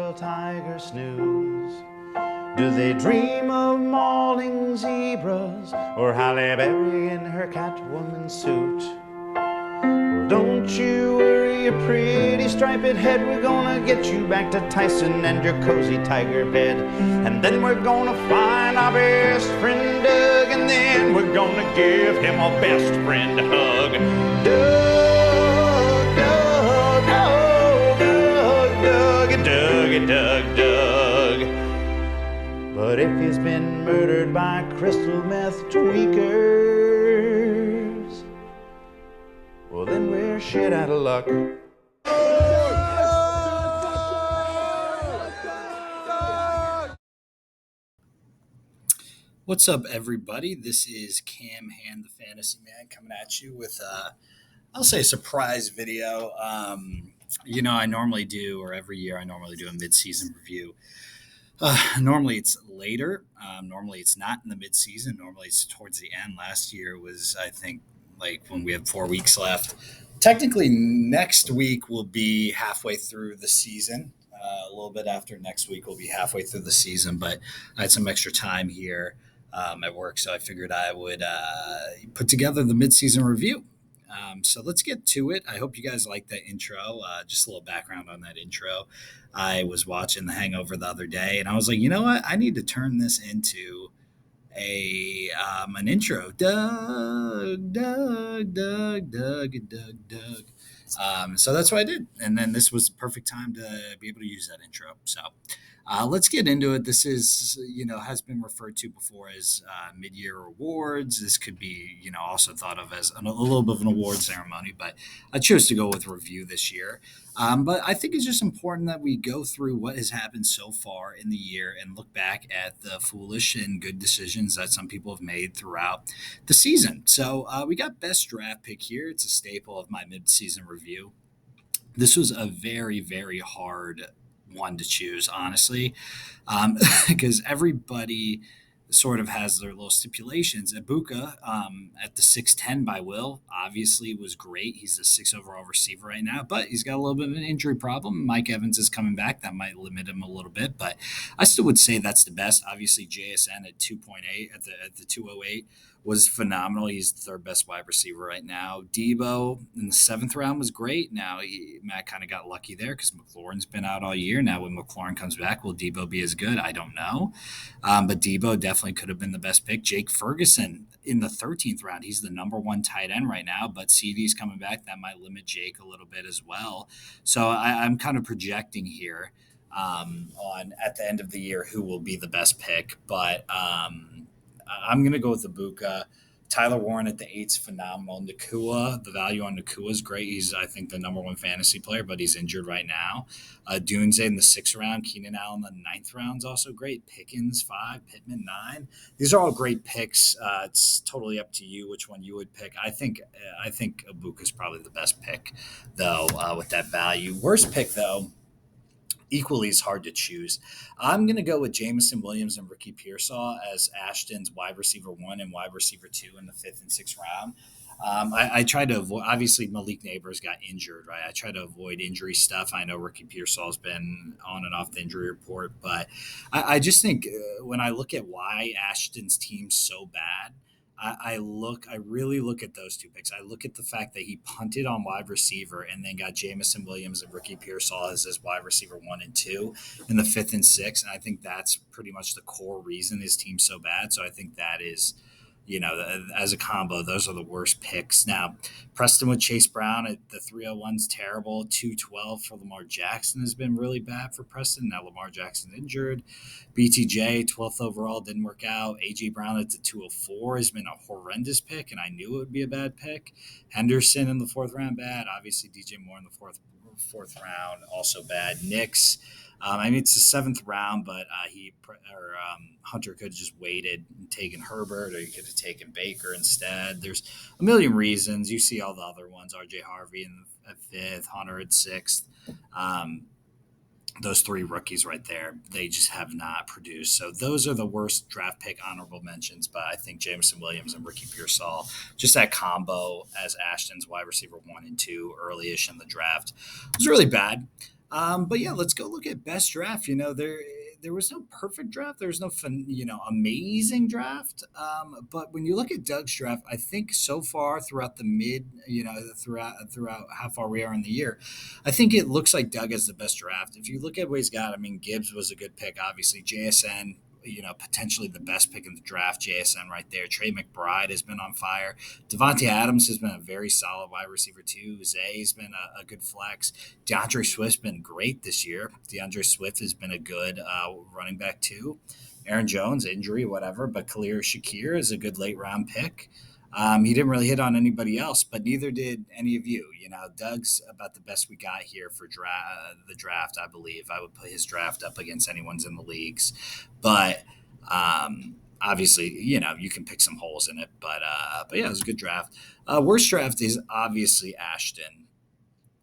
while tigers snooze? Do they dream of mauling zebras or Halle Berry in her Catwoman suit? Well, don't you worry your pretty striped head. We're gonna get you back to Tyson and your cozy tiger bed. And then we're gonna find our best friend Doug, and then we're gonna give him a best friend hug. Doug, Doug, oh, Doug, Doug, Doug, Doug, Doug. But if he's been murdered by crystal meth tweakers, well then we're shit out of luck. What's up, everybody? This is Cam Hand, the Fantasy Man, coming at you with I'll say a surprise video. I normally do, or every year I normally do a mid-season review. Normally it's later. Normally it's not in the mid-season. Normally it's towards the end. Last year was, I think, like when we had 4 weeks left. Technically, next week will be halfway through the season. A little bit after next week we'll be halfway through the season, but I had some extra time here at work, so I figured I would put together the mid-season review. So let's get to it. I hope you guys like that intro. Just a little background on that intro. I was watching The Hangover the other day, and I was like, you know what? I need to turn this into an intro. Doug, Doug, Doug, Doug, Doug, Doug. So that's what I did. And then this was the perfect time to be able to use that intro. So let's get into it. This is, has been referred to before as mid-year awards. This could be, also thought of as a little bit of an award ceremony, but I chose to go with review this year. But I think it's just important that we go through what has happened so far in the year and look back at the foolish and good decisions that some people have made throughout the season. So we got best draft pick here. It's a staple of my mid-season review. This was a very, very hard one to choose, honestly, because everybody sort of has their little stipulations. Ibuka at the 6'10" by Will obviously was great. He's a 6 overall receiver right now, but he's got a little bit of an injury problem. Mike Evans is coming back. That might limit him a little bit, but I still would say that's the best. Obviously, JSN at 2.8 at the 208 was phenomenal. He's the third best wide receiver right now. Debo in the 7th round was great. Now, Matt kind of got lucky there because McLaurin's been out all year. Now, when McLaurin comes back, will Debo be as good? I don't know. But Debo definitely could have been the best pick. Jake Ferguson in the 13th round. He's the number 1 tight end right now, but CD's coming back. That might limit Jake a little bit as well. So I'm kind of projecting here on at the end of the year who will be the best pick. But I'm going to go with Ibuka. Tyler Warren at the 8's phenomenal. Nakua, the value on Nakua is great. He's, I think, the number 1 fantasy player, but he's injured right now. Dunze in the 6th round. Keenan Allen in the 9th round is also great. Pickens, 5. Pittman, 9. These are all great picks. It's totally up to you which one you would pick. I think Ibuka is probably the best pick, though, with that value. Worst pick, though, equally is hard to choose. I'm going to go with Jameson Williams and Ricky Pearsall as Ashton's wide receiver 1 and wide receiver 2 in the 5th and 6th round. I tried to avoid, obviously Malik Neighbors got injured, right? I try to avoid injury stuff. I know Ricky Pearsall's been on and off the injury report, but I just think when I look at why Ashton's team's so bad, I really look at those 2 picks. I look at the fact that he punted on wide receiver and then got Jameson Williams and Ricky Pearsall as his wide receiver 1 and 2 in the 5th and 6th. And I think that's pretty much the core reason his team's so bad. So I think that is, as a combo, those are the worst picks. Now, Preston with Chase Brown at the 301's terrible. 212 for Lamar Jackson has been really bad for Preston. Now Lamar Jackson's injured. BTJ, 12th overall, didn't work out. A.J. Brown at the 204 has been a horrendous pick, and I knew it would be a bad pick. Henderson in the 4th round, bad. Obviously, DJ Moore in the fourth round, also bad. Knicks. It's the 7th round, but Hunter could have just waited and taken Herbert, or he could have taken Baker instead. There's a million reasons. You see all the other ones. R.J. Harvey at 5th, Hunter at 6th. Those 3 rookies right there, they just have not produced. So those are the worst draft pick honorable mentions, but I think Jameson Williams and Ricky Pearsall, just that combo as Ashton's wide receiver 1 and 2 early-ish in the draft, was really bad. But yeah, let's go look at best draft. There was no perfect draft. There was no fun, amazing draft. But when you look at Doug's draft, I think so far throughout the throughout how far we are in the year, I think it looks like Doug has the best draft. If you look at what he's got, I mean, Gibbs was a good pick, obviously. JSN, potentially the best pick in the draft. JSN right there. Trey McBride has been on fire. Devontae Adams has been a very solid wide receiver too. Zay's been a good flex. DeAndre Swift's been great this year. DeAndre Swift has been a good running back too. Aaron Jones, injury, whatever, but Khalil Shakir is a good late round pick. He didn't really hit on anybody else, but neither did any of you. Doug's about the best we got here for the draft, I believe. I would put his draft up against anyone's in the leagues. But obviously, you can pick some holes in it. But yeah, it was a good draft. Worst draft is obviously Ashton.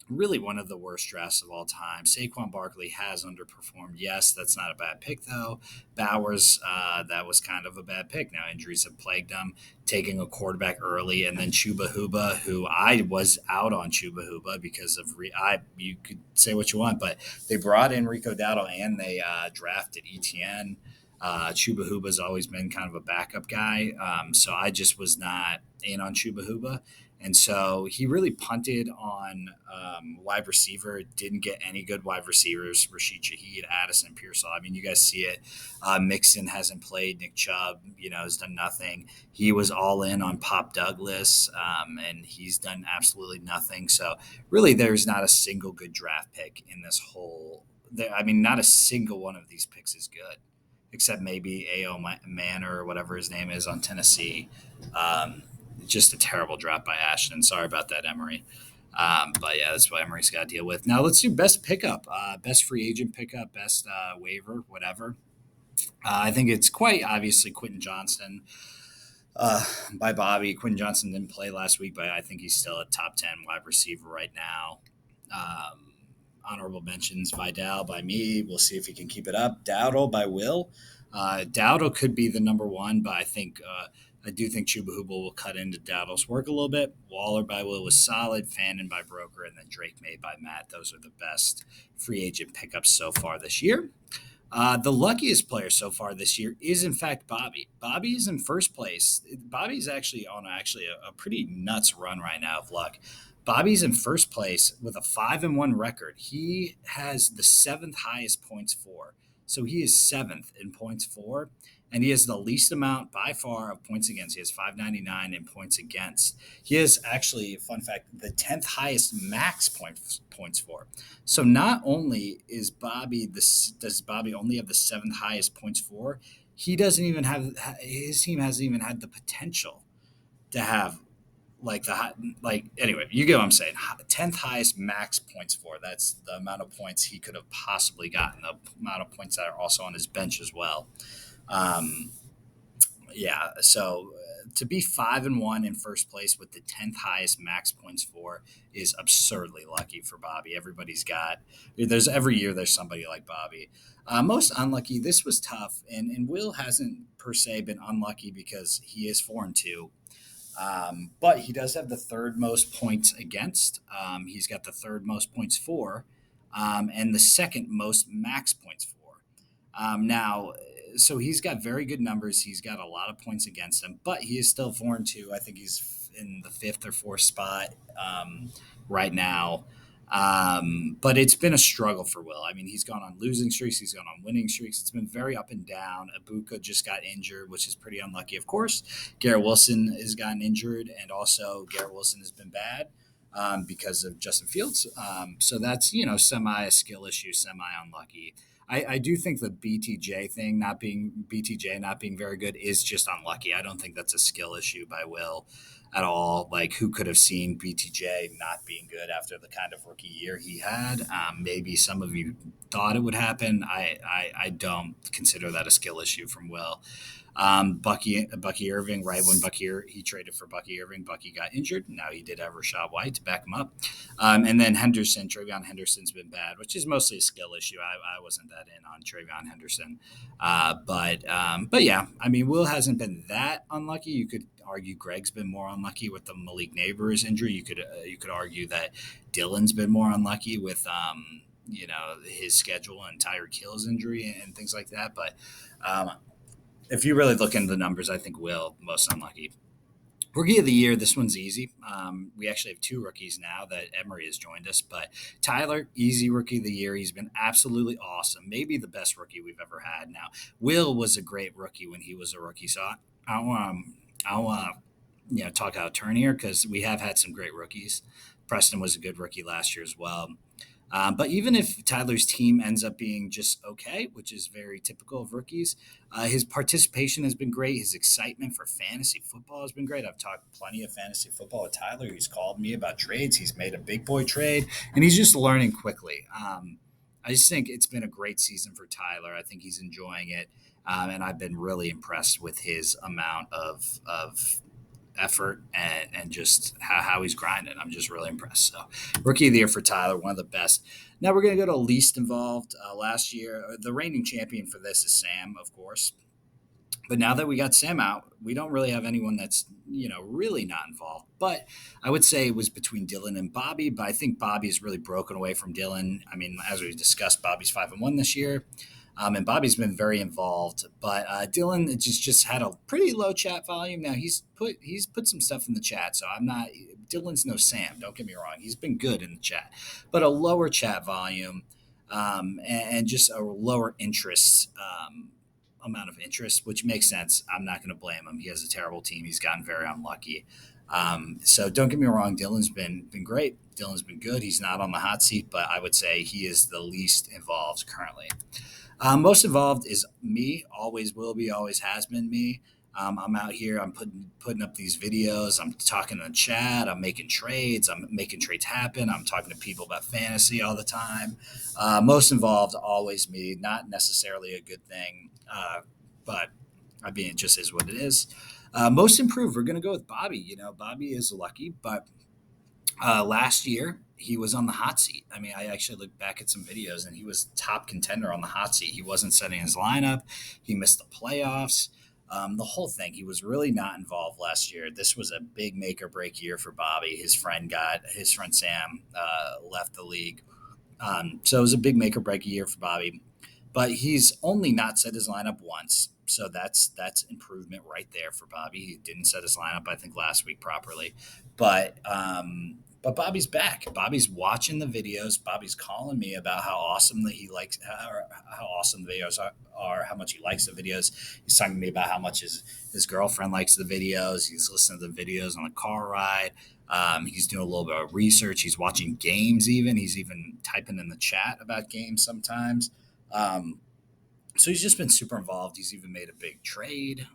Really one of the worst drafts of all time. Saquon Barkley has underperformed. Yes, that's not a bad pick, though. Bowers, that was kind of a bad pick. Now, injuries have plagued him. Taking a quarterback early, and then Chuba Huba, who I was out on Chuba Huba because of you could say what you want, but they brought in Rico Dowdle and they drafted ETN. Chuba Huba's always been kind of a backup guy, so I just was not in on Chuba Huba. And so he really punted on wide receiver, didn't get any good wide receivers. Rashid Shaheed, Addison, Pearsall. I mean, you guys see it. Mixon hasn't played. Nick Chubb, has done nothing. He was all in on Pop Douglas, and he's done absolutely nothing. So really, there's not a single good draft pick in this whole. I mean, not a single one of these picks is good, except maybe A.O. Manor or whatever his name is on Tennessee. Just a terrible drop by Ashton. Sorry about that, Emery. But yeah, that's what Emery's got to deal with. Now let's do best pickup, best free agent pickup, best waiver, whatever. I think it's quite obviously Quentin Johnston by Bobby. Quentin Johnston didn't play last week, but I think he's still a top 10 wide receiver right now. Honorable mentions, Vidal by me. We'll see if he can keep it up. Dowdle by Will. Dowdle could be the number one, but I do think Chuba Hubbard will cut into Dowdle's work a little bit. Waller by Will was solid. Fannin by Broker, and then Drake May by Matt. Those are the best free agent pickups so far this year. The luckiest player so far this year is, in fact, Bobby. Bobby is in first place. Bobby's actually on a pretty nuts run right now of luck. Bobby's in first place with a 5-1 record. He has the seventh highest points for. So he is seventh in points for, and he has the least amount by far of points against. He has 599 in points against. He has actually, fun fact, the 10th highest max points for. So not only does Bobby only have the seventh highest points for, he doesn't even have his team hasn't even had the potential to have anyway, you get what I'm saying. 10th highest max points for. That's the amount of points he could have possibly gotten. The amount of points that are also on his bench as well. So to be 5-1 in first place with the 10th highest max points for is absurdly lucky for Bobby. Every year there's somebody like Bobby. Most unlucky, this was tough, and Will hasn't per se been unlucky because he is 4-2. But he does have the third most points against. He's got the third most points for, and the second most max points for. So he's got very good numbers. He's got a lot of points against him, but he is still 4-2. I think he's in the fifth or fourth spot right now. But it's been a struggle for Will. I mean, he's gone on losing streaks. He's gone on winning streaks. It's been very up and down. Ibuka just got injured, which is pretty unlucky, of course. Garrett Wilson has gotten injured, and also Garrett Wilson has been bad because of Justin Fields. So that's, semi a skill issue, semi unlucky. I do think the BTJ not being very good is just unlucky. I don't think that's a skill issue by Will at all. Like, who could have seen BTJ not being good after the kind of rookie year he had? Maybe some of you thought it would happen. I don't consider that a skill issue from Will. Bucky Irving, right when he traded for Bucky Irving, Bucky got injured. Now he did have Rashad White to back him up. And then TreVeyon Henderson's been bad, which is mostly a skill issue. I wasn't that in on TreVeyon Henderson. But yeah, I mean, Will hasn't been that unlucky. You could argue Greg's been more unlucky with the Malik Neighbors injury. You could argue that Dylan's been more unlucky with his schedule and Tyreek Hill's injury and things like that. But um, if you really look into the numbers, I think Will most unlucky. Rookie of the year, this one's easy. We actually have two rookies now that Emery has joined us, but Tyler, easy rookie of the year. He's been absolutely awesome. Maybe the best rookie we've ever had. Now, Will was a great rookie when he was a rookie, so I want to talk out of turn here because we have had some great rookies. Preston was a good rookie last year as well. But even if Tyler's team ends up being just okay, which is very typical of rookies, his participation has been great. His excitement for fantasy football has been great. I've talked plenty of fantasy football with Tyler. He's called me about trades. He's made a big boy trade, and he's just learning quickly. I just think it's been a great season for Tyler. I think he's enjoying it, and I've been really impressed with his amount of effort and just how he's grinding. I'm just really impressed. So, rookie of the year for Tyler, one of the best. Now we're going to go to least involved. Last year, the reigning champion for this is Sam, of course. But now that we got Sam out, we don't really have anyone that's really not involved. But I would say it was between Dylan and Bobby. But I think Bobby's really broken away from Dylan. I mean, as we discussed, Bobby's 5-1 this year. And Bobby's been very involved, but Dylan just had a pretty low chat volume. Now he's put some stuff in the chat, so I'm not. Dylan's no Sam. Don't get me wrong; he's been good in the chat, but a lower chat volume and just a lower interest amount of interest, which makes sense. I'm not going to blame him. He has a terrible team. He's gotten very unlucky. So don't get me wrong. Dylan's been great. Dylan's been good. He's not on the hot seat, but I would say he is the least involved currently. Most involved is me, always will be, always has been me. I'm out here, I'm putting up these videos, I'm talking in the chat, I'm making trades, I'm making trades happen, I'm talking to people about fantasy all the time. Most involved, always me, not necessarily a good thing, but I mean, it just is what it is. Most improved, we're going to go with Bobby. Bobby is lucky, but last year, he was on the hot seat. I mean, I actually looked back at some videos and he was top contender on the hot seat. He wasn't setting his lineup. He missed the playoffs. The whole thing. He was really not involved last year. This was a big make or break year for Bobby. His friend Sam left the league. So it was a big make or break year for Bobby. But he's only not set his lineup once. So that's improvement right there for Bobby. He didn't set his lineup, I think, last week properly. But Bobby's back. Bobby's watching the videos. Bobby's calling me about how awesome that he likes, how awesome the videos are, how much he likes the videos. He's talking to me about how much his girlfriend likes the videos. He's listening to the videos on the car ride. He's doing a little bit of research. He's watching games even. He's even typing in the chat about games sometimes. So he's just been super involved. He's even made a big trade.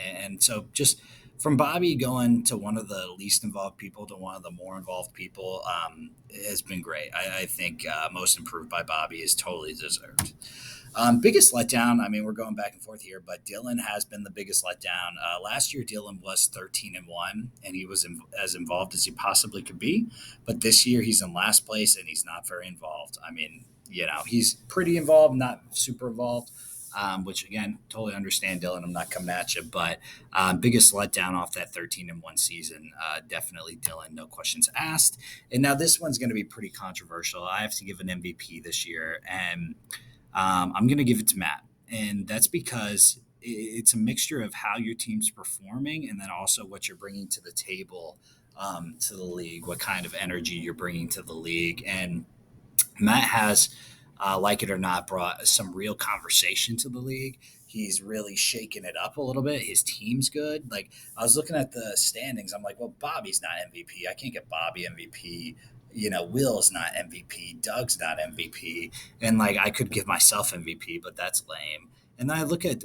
And so just from Bobby going to one of the least involved people to one of the more involved people has been great. I think most improved by Bobby is totally deserved. Biggest letdown, I mean, we're going back and forth here, but Dylan has been the biggest letdown. Last year, Dylan was 13-1, and he was as involved as he possibly could be. But this year, he's in last place, and he's not very involved. I mean, he's pretty involved, not super involved, which, again, totally understand, Dylan. I'm not coming at you. But biggest letdown off that 13-1 season, definitely Dylan, no questions asked. And now this one's going to be pretty controversial. I have to give an MVP this year, and I'm going to give it to Matt. And that's because it's a mixture of how your team's performing and then also what you're bringing to the table, to the league, what kind of energy you're bringing to the league. And Matt has, like it or not, brought some real conversation to the league. He's really shaken it up a little bit. His team's good. Like, I was looking at the standings. I'm like, well, Bobby's not MVP. I can't get Bobby MVP. Will's not MVP. Doug's not MVP. And like, I could give myself MVP, but that's lame. And then I look at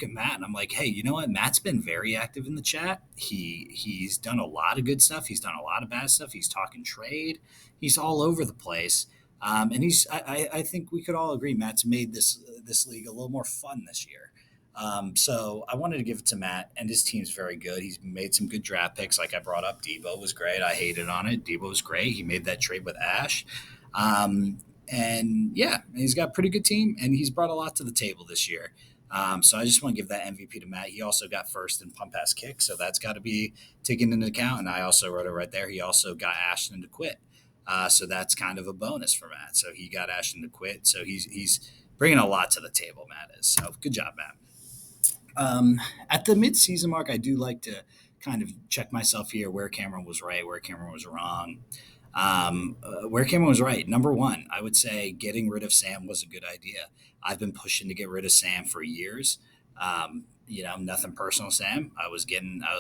Matt and I'm like, hey, you know what? Matt's been very active in the chat. He's done a lot of good stuff. He's done a lot of bad stuff. He's talking trade. He's all over the place. And I think we could all agree Matt's made this league a little more fun this year. So I wanted to give it to Matt, and his team's very good. He's made some good draft picks. Like I brought up, Debo was great. I hated on it. Debo was great. He made that trade with Ash. And yeah, he's got a pretty good team, and he's brought a lot to the table this year. So I just want to give that MVP to Matt. He also got first in punt pass kick, so that's got to be taken into account. And I also wrote it right there. He also got Ashton to quit. So that's kind of a bonus for Matt. So he got Ashton to quit. So he's bringing a lot to the table, Matt is. So good job, Matt. At the mid-season mark, I do like to kind of check myself here where Cameron was right, where Cameron was wrong. Where Cameron was right, number one, I would say getting rid of Sam was a good idea. I've been pushing to get rid of Sam for years. Nothing personal, Sam. I was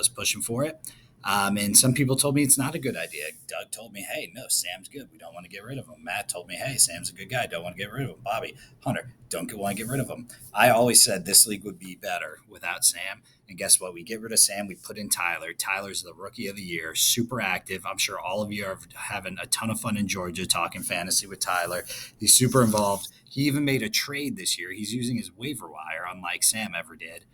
pushing for it. And some people told me it's not a good idea. Doug told me, hey, no, Sam's good. We don't want to get rid of him. Matt told me, hey, Sam's a good guy. Don't want to get rid of him. Bobby, Hunter, don't want to get rid of him. I always said this league would be better without Sam. And guess what? We get rid of Sam. We put in Tyler. Tyler's the rookie of the year, super active. I'm sure all of you are having a ton of fun in Georgia talking fantasy with Tyler. He's super involved. He even made a trade this year. He's using his waiver wire, unlike Sam ever did.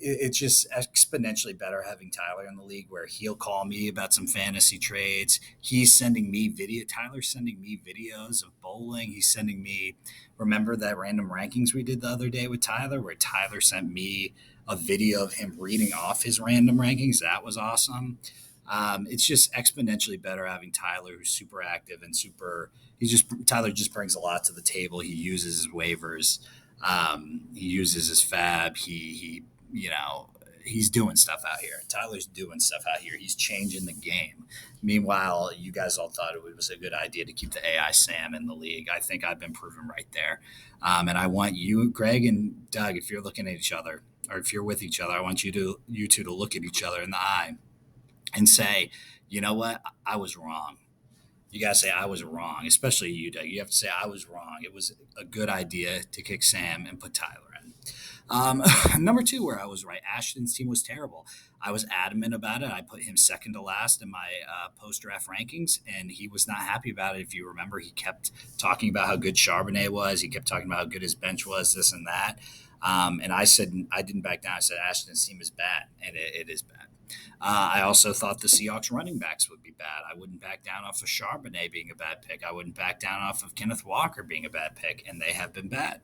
It's just exponentially better having Tyler in the league where he'll call me about some fantasy trades. He's sending me video. Tyler's sending me videos of bowling. He's sending me, remember that random rankings we did the other day with Tyler where Tyler sent me a video of him reading off his random rankings? That was awesome. It's just exponentially better having Tyler, who's super active and Tyler just brings a lot to the table. He uses his waivers. He uses his fab. He's doing stuff out here. Tyler's doing stuff out here. He's changing the game. Meanwhile, you guys all thought it was a good idea to keep the AI Sam in the league. I think I've been proven right there. And I want you, Greg and Doug, if you're looking at each other or if you're with each other, I want you two to look at each other in the eye and say, you know what? I was wrong. You got to say, I was wrong, especially you, Doug. You have to say, I was wrong. It was a good idea to kick Sam and put Tyler in. Number two, where I was right, Ashton's team was terrible. I was adamant about it. I put him second to last in my post-draft rankings, and he was not happy about it. If you remember, he kept talking about how good Charbonnet was. He kept talking about how good his bench was, this and that. And I said, I didn't back down. I said, Ashton's team is bad, and it is bad. I also thought the Seahawks running backs would be bad. I wouldn't back down off of Charbonnet being a bad pick. I wouldn't back down off of Kenneth Walker being a bad pick, and they have been bad.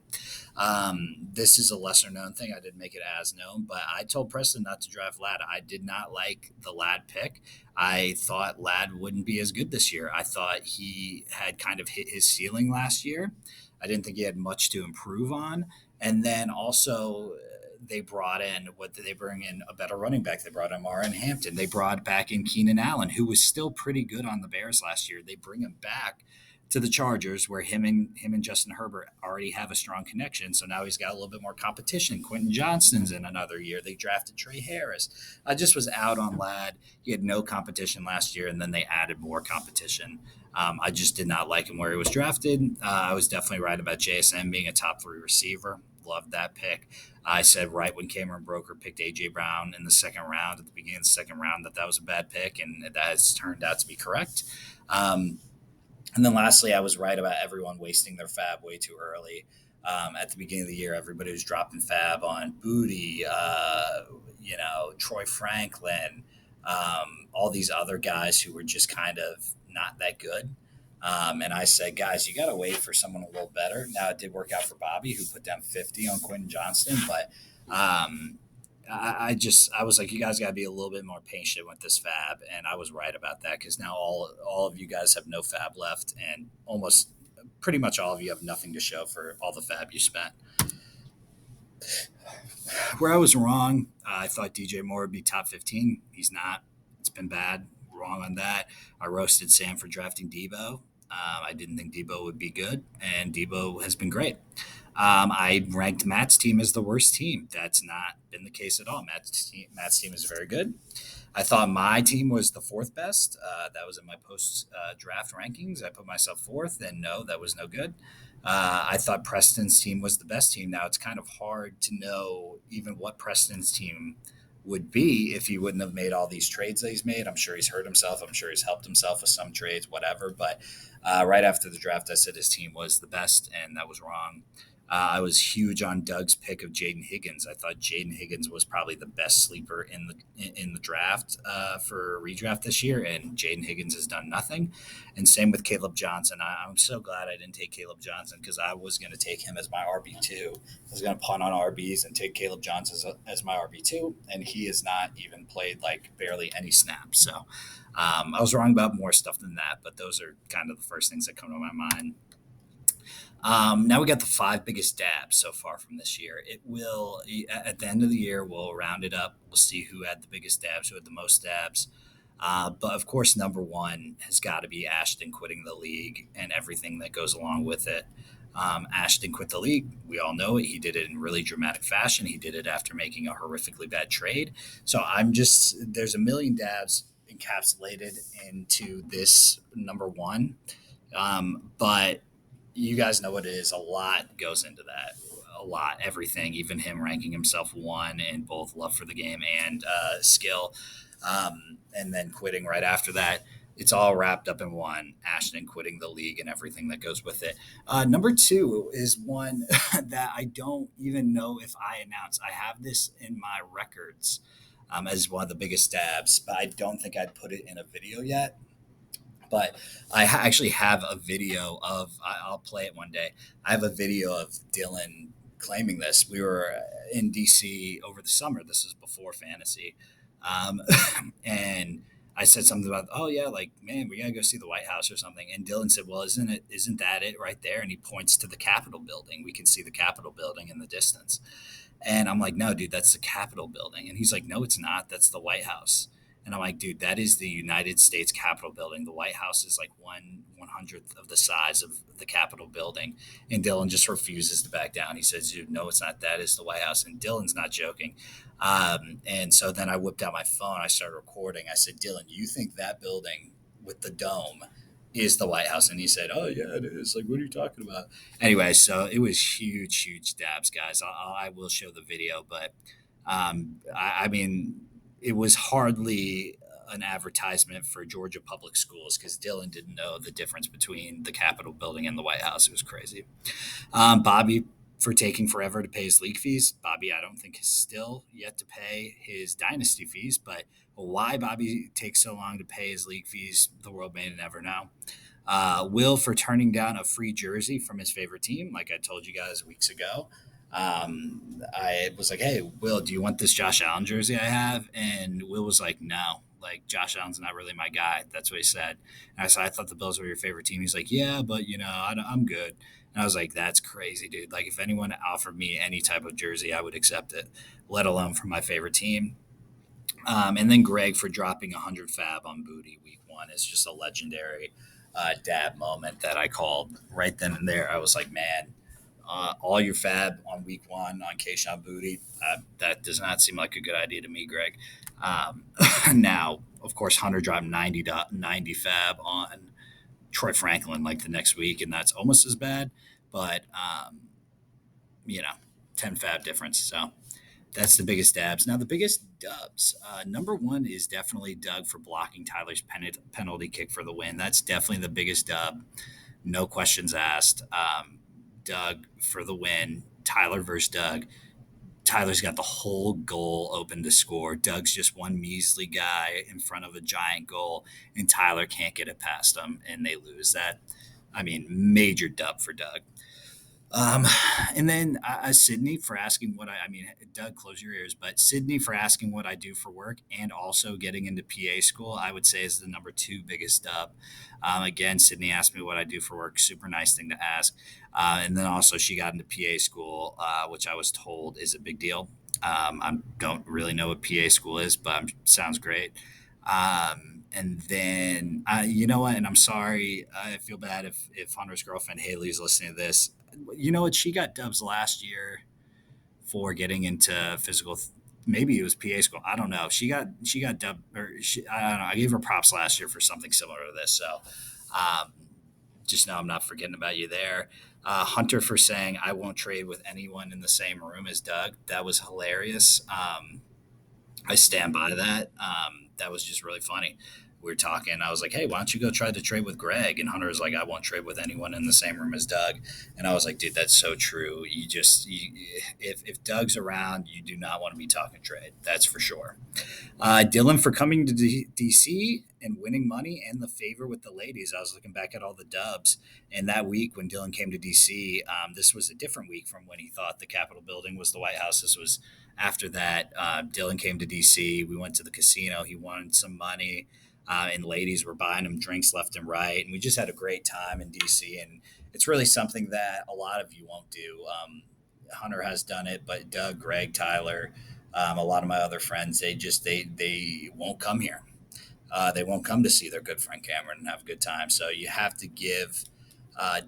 This is a lesser known thing. I didn't make it as known, but I told Preston not to draft Ladd. I did not like the Ladd pick. I thought Ladd wouldn't be as good this year. I thought he had kind of hit his ceiling last year. I didn't think he had much to improve on. And then also they bring in a better running back. They brought in Marlon Hampton. They brought back in Keenan Allen, who was still pretty good on the Bears last year. They bring him back to the Chargers where him and Justin Herbert already have a strong connection. So now he's got a little bit more competition. Quentin Johnston's in another year. They drafted Trey Harris. I just was out on Ladd. He had no competition last year, and then they added more competition. I just did not like him where he was drafted. I was definitely right about JSN being a top 3 receiver. Loved that pick. I said right when Cameron Broker picked A.J. Brown in the second round, at the beginning of the second round, that was a bad pick, and that has turned out to be correct. And then lastly, I was right about everyone wasting their fab way too early. At the beginning of the year, everybody was dropping fab on Booty, Troy Franklin, all these other guys who were just kind of not that good. And I said, guys, you got to wait for someone a little better. Now, it did work out for Bobby, who put down 50 on Quentin Johnston. But I was like, you guys got to be a little bit more patient with this fab. And I was right about that because now all of you guys have no fab left. And almost pretty much all of you have nothing to show for all the fab you spent. Where I was wrong, I thought DJ Moore would be top 15. He's not. It's been bad. Wrong on that. I roasted Sam for drafting Debo. I didn't think Debo would be good, and Debo has been great. I ranked Matt's team as the worst team. That's not been the case at all. Matt's team is very good. I thought my team was the 4th best. That was in my post-draft rankings. I put myself 4th, and no, that was no good. I thought Preston's team was the best team. Now, it's kind of hard to know even what Preston's team would be if he wouldn't have made all these trades that he's made. I'm sure he's hurt himself. I'm sure he's helped himself with some trades, whatever. But right after the draft, I said his team was the best, and that was wrong. I was huge on Doug's pick of Jaden Higgins. I thought Jaden Higgins was probably the best sleeper in the draft for redraft this year, and Jaden Higgins has done nothing. And same with Caleb Johnson. I'm so glad I didn't take Caleb Johnson because I was going to take him as my RB2. I was going to punt on RBs and take Caleb Johnson as my RB2, and he has not even played like barely any snaps. So I was wrong about more stuff than that, but those are kind of the first things that come to my mind. Now we got the five biggest dabs so far from this year. It will at the end of the year we'll round it up. We'll see who had the biggest dabs, who had the most dabs. But of course, number one has got to be Ashton quitting the league and everything that goes along with it. Ashton quit the league. We all know it. He did it in really dramatic fashion. He did it after making a horrifically bad trade. So there's a million dabs encapsulated into this number one. But you guys know what it is. A lot goes into that. A lot, everything, even him ranking himself one in both love for the game and skill, and then quitting right after that. It's all wrapped up in one. Ashton quitting the league and everything that goes with it. Number two is one that I don't even know if I announced. I have this in my records as one of the biggest stabs, but I don't think I'd put it in a video yet. But actually have a video of, I'll play it one day. I have a video of Dylan claiming this. We were in DC over the summer. This is before fantasy. Um, and I said something about, oh yeah, like, man, we gotta go see the White House or something. And Dylan said, well, isn't that it right there? And he points to the Capitol building. We can see the Capitol building in the distance. And I'm like, no, dude, that's the Capitol building. And he's like, no, it's not. That's the White House. And I'm like, dude, that is the United States Capitol building. The White House is like 1/100th of the size of the Capitol building. And Dylan just refuses to back down. He says, dude, no, it's not. That is the White House. And Dylan's not joking. And so then I whipped out my phone. I started recording. I said, Dylan, you think that building with the dome is the White House? And he said, oh, yeah, it is. Like, what are you talking about? Anyway, so it was huge, huge dabs, guys. I will show the video, but I mean, it was hardly an advertisement for Georgia public schools because Dylan didn't know the difference between the Capitol building and the White House. It was crazy. Bobby for taking forever to pay his league fees. Bobby, I don't think is still yet to pay his dynasty fees, but why Bobby takes so long to pay his league fees, the world may never know. Will for turning down a free jersey from his favorite team, like I told you guys weeks ago. I was like, hey, Will, do you want this Josh Allen jersey I have? And Will was like, no, like Josh Allen's not really my guy. That's what he said. And I said, I thought the Bills were your favorite team. He's like, yeah, but I'm good. And I was like, that's crazy, dude. Like if anyone offered me any type of jersey, I would accept it, let alone from my favorite team. And then Greg for dropping 100 fab on Booty week one is just a legendary dab moment that I called right then and there. I was like, man, all your fab on week one on Kayshawn Booty, that does not seem like a good idea to me, Greg. Um, Now, of course, Hunter dropped 90 fab on Troy Franklin like the next week, and that's almost as bad, but, you know, 10 fab difference. So that's the biggest dabs. Now, the biggest dubs. Number one is definitely Doug for blocking Tyler's penalty kick for the win. That's definitely the biggest dub. No questions asked. Doug for the win. Tyler versus Doug. Tyler's got the whole goal open to score. Doug's just one measly guy in front of a giant goal, and Tyler can't get it past him, and they lose that. I mean, major dub for Doug. Um, and then Sydney for asking I mean, Doug, close your ears, but Sydney for asking what I do for work and also getting into PA school, I would say is the number two biggest dub. Again, Sydney asked me what I do for work. Super nice thing to ask. And then also she got into PA school, which I was told is a big deal. I don't really know what PA school is, but sounds great. And then, you know what? And I'm sorry. I feel bad if Hunter's girlfriend Haley is listening to this. You know what? She got dubs last year for getting into physical. Maybe it was PA school. I don't know. She got dubbed, I don't know. I gave her props last year for something similar to this. So um, just know I'm not forgetting about you there. Hunter for saying I won't trade with anyone in the same room as Doug. That was hilarious. I stand by that. That was just really funny. we were talking. I was like, hey, why don't you go try to trade with Greg? And Hunter was like, I won't trade with anyone in the same room as Doug. And I was like, dude, that's so true. If Doug's around, you do not want to be talking trade. That's for sure. Dylan for coming to DC and winning money and the favor with the ladies. I was looking back at all the dubs, and that week when Dylan came to DC, this was a different week from when he thought the Capitol building was the White House. This was after that. Dylan came to DC. We went to the casino. He wanted some money. And ladies were buying him drinks left and right, and we just had a great time in DC. And it's really something that a lot of you won't do. Hunter has done it, but Doug, Greg, Tyler, a lot of my other friends, they won't come here. They won't come to see their good friend Cameron and have a good time. So you have to give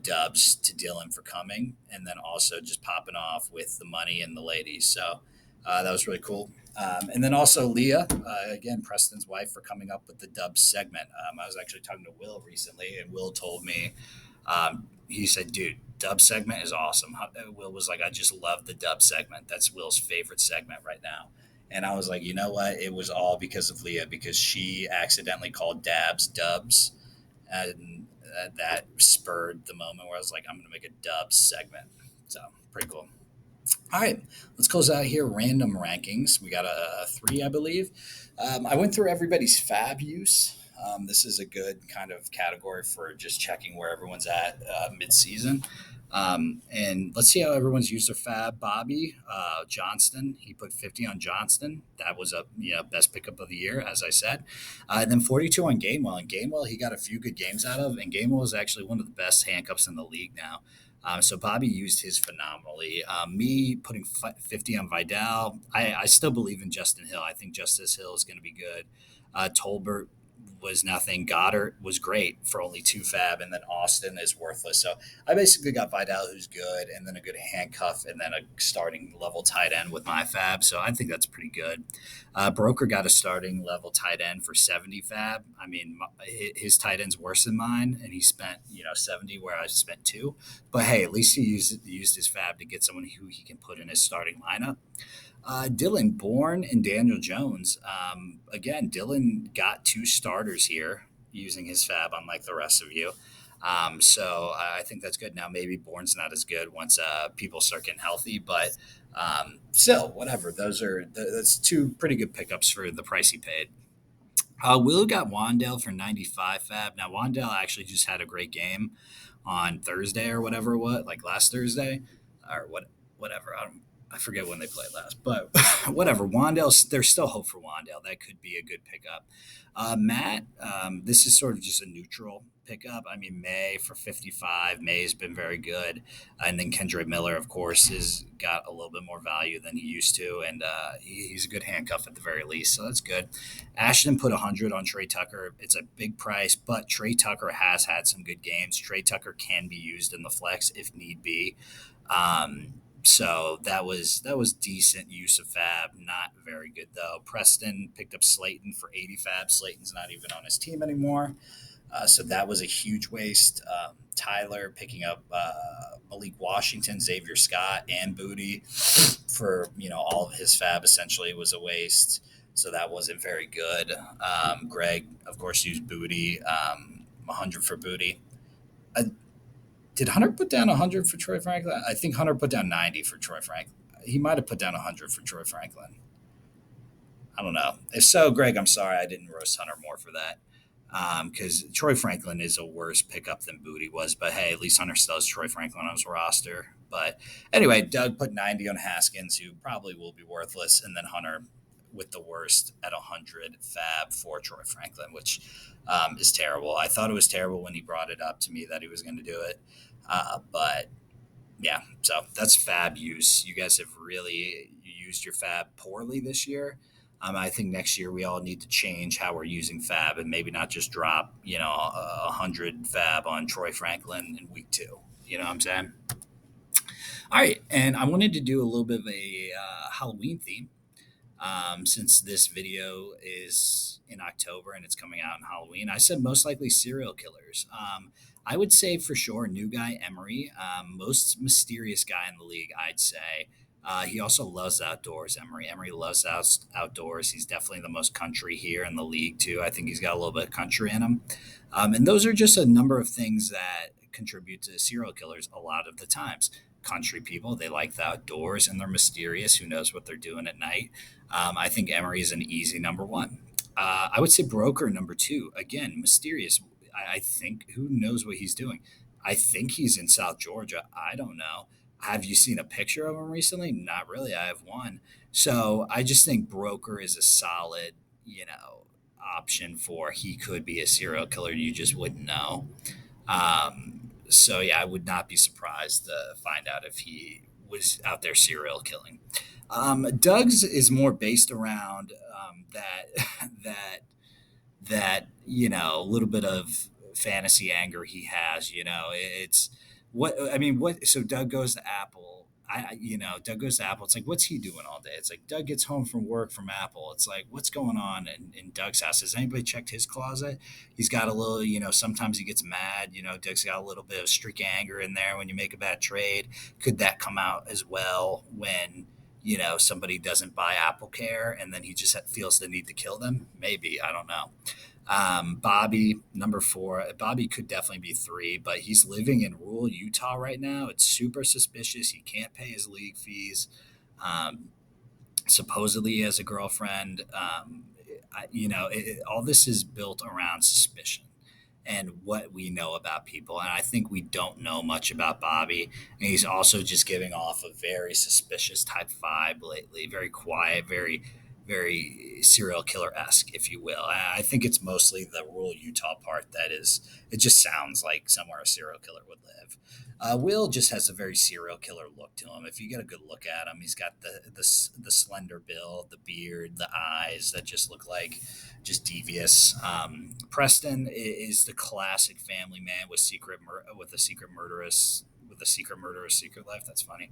dubs to Dylan for coming, and then also just popping off with the money and the ladies. So that was really cool. And then also Leah, again, Preston's wife, for coming up with the dub segment. I was actually talking to Will recently, and Will told me, he said, dude, dub segment is awesome. Will was like, I just love the dub segment. That's Will's favorite segment right now. And I was like, you know what? It was all because of Leah, because she accidentally called dabs dubs. And that spurred the moment where I was like, I'm going to make a dub segment. So pretty cool. All right, let's close out here. Random rankings. We got a three, I believe. I went through everybody's fab use. This is a good kind of category for just checking where everyone's at mid-season. And let's see how everyone's used their fab. Bobby Johnston, he put 50 on Johnston. That was a best pickup of the year, as I said. And then 42 on Gainwell. And Gainwell, he got a few good games out of. And Gainwell is actually one of the best handcuffs in the league now. So Bobby used his phenomenally. Me putting 50 on Vidal. I still believe in Justin Hill. I think Justice Hill is going to be good. Tolbert was nothing. Goddard was great for only 2 fab, and then Austin is worthless. So I basically got Vidal, who's good, and then a good handcuff, and then a starting level tight end with my fab. So I think that's pretty good. Broker got a starting level tight end for 70 fab. I mean, his tight end's worse than mine, and he spent 70 where I spent 2. But hey, at least he used his fab to get someone who he can put in his starting lineup. Dylan Bourne and Daniel Jones. Again, Dylan got 2 starters here using his fab, unlike the rest of you. So I think that's good. Now maybe Bourne's not as good once people start getting healthy, but still, whatever. That's 2 pretty good pickups for the price he paid. Will got Wandale for 95 fab. Now Wandale actually just had a great game on Thursday or whatever, like last Thursday or whatever. I forget when they played last, but whatever. Wandale, there's still hope for Wandale. That could be a good pickup. Matt, this is sort of just a neutral pickup. I mean, May for 55. May's been very good. And then Kendra Miller, of course, has got a little bit more value than he used to. And he's a good handcuff at the very least. So that's good. Ashton put 100 on Trey Tucker. It's a big price, but Trey Tucker has had some good games. Trey Tucker can be used in the flex if need be. So that was decent use of fab. Not very good though. Preston picked up Slayton for 80 fab. Slayton's not even on his team anymore. So that was a huge waste. Tyler picking up Malik Washington, Xavier Scott, and Booty for all of his fab essentially was a waste. So that wasn't very good. Greg, of course, used Booty, 100 for Booty. Did Hunter put down 100 for Troy Franklin? I think Hunter put down 90 for Troy Franklin. He might have put down 100 for Troy Franklin. I don't know. If so, Greg, I'm sorry I didn't roast Hunter more for that. Because Troy Franklin is a worse pickup than Booty was. But hey, at least Hunter still has Troy Franklin on his roster. But anyway, Doug put 90 on Haskins, who probably will be worthless. And then Hunter with the worst at 100 fab for Troy Franklin, which is terrible. I thought it was terrible when he brought it up to me that he was going to do it. But yeah, so that's fab use. You guys have really used your fab poorly this year. I think next year we all need to change how we're using fab and maybe not just drop, 100 fab on Troy Franklin in week 2. You know what I'm saying? All right. And I wanted to do a little bit of a Halloween theme. Since this video is in October and it's coming out on Halloween, I said most likely serial killers. I would say for sure new guy Emery, most mysterious guy in the league, I'd say. He also loves outdoors. Emery loves outdoors. He's definitely the most country here in the league too. I think he's got a little bit of country in him, and those are just a number of things that contribute to serial killers. A lot of the times, country people, they like the outdoors and they're mysterious. Who knows what they're doing at night? I think Emery is an easy number one. I would say Broker number two. Again, mysterious. I think who knows what he's doing. I think he's in South Georgia. I don't know. Have you seen a picture of him recently? Not really. I have one. So I just think Broker is a solid, option for he could be a serial killer. You just wouldn't know. So yeah, I would not be surprised to find out if he was out there serial killing. Doug's is more based around that that a little bit of fantasy anger he has. It's what I mean. What so Doug goes to Apple. Doug goes to Apple. It's like, what's he doing all day? It's like Doug gets home from work from Apple. It's like, what's going on in Doug's house? Has anybody checked his closet? He's got a little, sometimes he gets mad. Doug's got a little bit of streak of anger in there when you make a bad trade. Could that come out as well when, somebody doesn't buy Apple Care and then he just feels the need to kill them? Maybe. I don't know. Bobby, number four. Bobby could definitely be three, but he's living in rural Utah right now. It's super suspicious. He can't pay his league fees. Um, Supposedly, he has a girlfriend. All this is built around suspicion and what we know about people. And I think we don't know much about Bobby. And he's also just giving off a very suspicious type vibe lately, very quiet, very, very serial killer esque, if you will. I think it's mostly the rural Utah part that is, it just sounds like somewhere a serial killer would live. Will just has a very serial killer look to him. If you get a good look at him, he's got the slender build, the beard, the eyes that just look like just devious. Preston is the classic family man with with a secret murderous secret life. That's funny.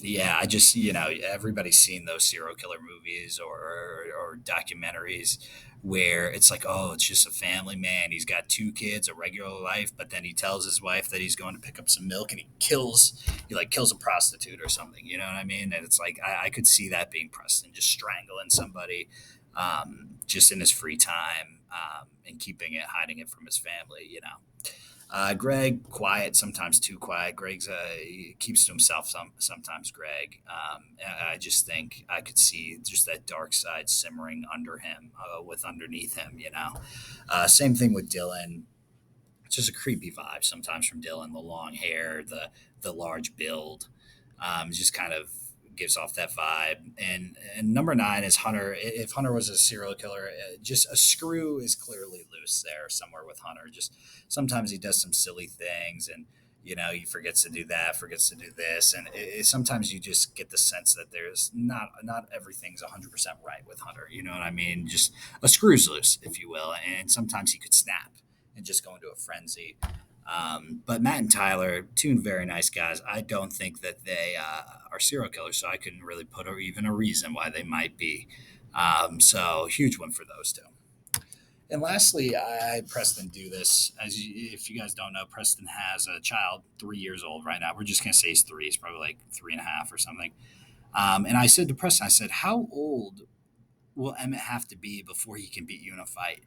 Yeah, I just everybody's seen those serial killer movies or documentaries where it's like, oh, it's just a family man. He's got two kids, a regular life, but then he tells his wife that he's going to pick up some milk and he kills a prostitute or something. You know what I mean? And it's like I could see that being Preston, just strangling somebody, just in his free time, and keeping it, hiding it from his family. Greg, quiet, sometimes too quiet. He keeps to himself sometimes, Greg. I just think I could see just that dark side simmering under him, with underneath him. Same thing with Dylan. It's just a creepy vibe sometimes from Dylan. The long hair, the large build, just kind of gives off that vibe. And number nine is Hunter. If Hunter was a serial killer, just a screw is clearly loose there somewhere with Hunter. Just sometimes he does some silly things, and he forgets to do that, forgets to do this, and sometimes you just get the sense that there's not everything's 100% right with Hunter. You know what I mean? Just a screw's loose, if you will, and sometimes he could snap and just go into a frenzy. But Matt and Tyler, two very nice guys. I don't think that they are serial killers, so I couldn't really put even a reason why they might be. So huge one for those two. And lastly, I had Preston do this. If you guys don't know, Preston has a child, 3 years old right now. We're just gonna say he's three. He's probably like 3.5 or something. And I said to Preston, I said, "How old will Emmett have to be before he can beat you in a fight?"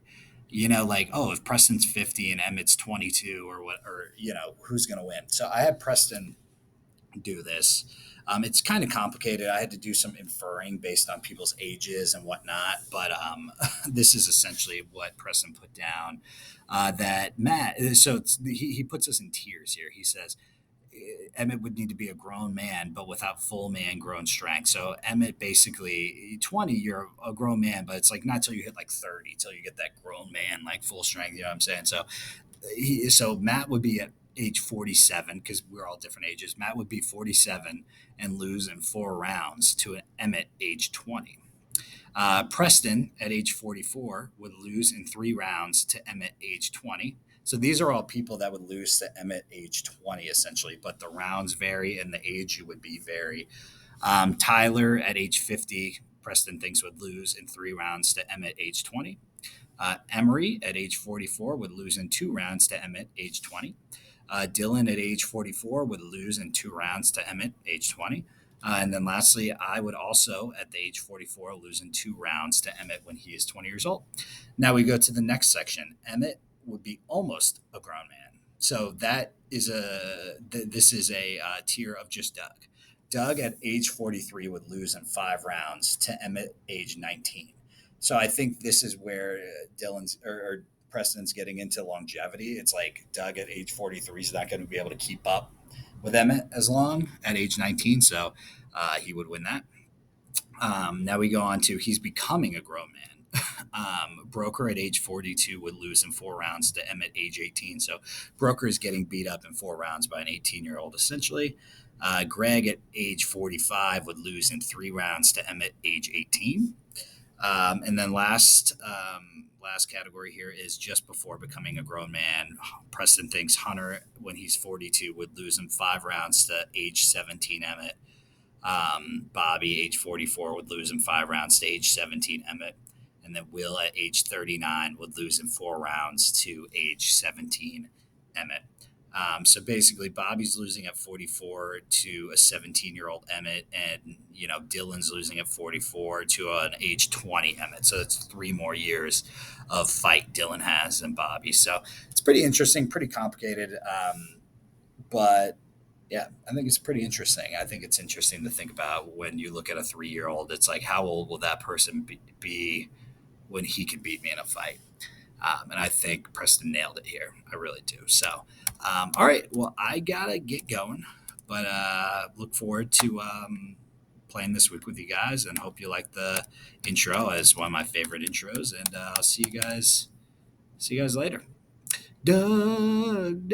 Like, oh, if Preston's 50 and Emmett's 22 or what, or, who's going to win? So I had Preston do this. It's kind of complicated. I had to do some inferring based on people's ages and whatnot. But this is essentially what Preston put down, that Matt, so he puts us in tiers here. He says, Emmett would need to be a grown man, but without full man grown strength. So Emmett basically 20, you're a grown man, but it's like not till you hit like 30, till you get that grown man, like full strength. You know what I'm saying? So Matt would be at age 47 because we're all different ages. Matt would be 47 and lose in 4 rounds to an Emmett age 20. Preston at age 44 would lose in 3 rounds to Emmett age 20. So these are all people that would lose to Emmett age 20, essentially, but the rounds vary and the age you would be vary. Tyler at age 50, Preston thinks would lose in 3 rounds to Emmett age 20. Emery at age 44 would lose in 2 rounds to Emmett age 20. Dylan at age 44 would lose in 2 rounds to Emmett age 20. And then lastly, I would also, at the age 44, losing 2 rounds to Emmett when he is 20 years old. Now we go to the next section. Emmett would be almost a grown man. So this is a tier of just Doug. Doug at age 43 would lose in 5 rounds to Emmett age 19. So I think this is where Dylan's or Preston's getting into longevity. It's like Doug at age 43 is not going to be able to keep up with Emmett as long at age 19. So he would win that. Now we go on to he's becoming a grown man. Broker at age 42 would lose in 4 rounds to Emmett age 18. So Broker is getting beat up in 4 rounds by an 18-year-old essentially. Greg at age 45 would lose in 3 rounds to Emmett age 18. And then last category here is just before becoming a grown man. Preston thinks Hunter, when he's 42, would lose in 5 rounds to age 17 Emmett. Bobby, age 44, would lose in 5 rounds to age 17 Emmett. And then Will, at age 39, would lose in 4 rounds to age 17 Emmett. So basically, Bobby's losing at 44 to a 17-year-old Emmett, and Dylan's losing at 44 to an age 20 Emmett. So it's 3 more years of fight Dylan has than Bobby. So it's pretty interesting, pretty complicated, but yeah, I think it's pretty interesting. I think it's interesting to think about when you look at a 3-year-old. It's like, how old will that person be when he can beat me in a fight? And I think Preston nailed it here. I really do. So, all right. Well, I gotta get going, but look forward to playing this week with you guys, and hope you like the intro as one of my favorite intros. And I'll see you guys. See you guys later. Doug.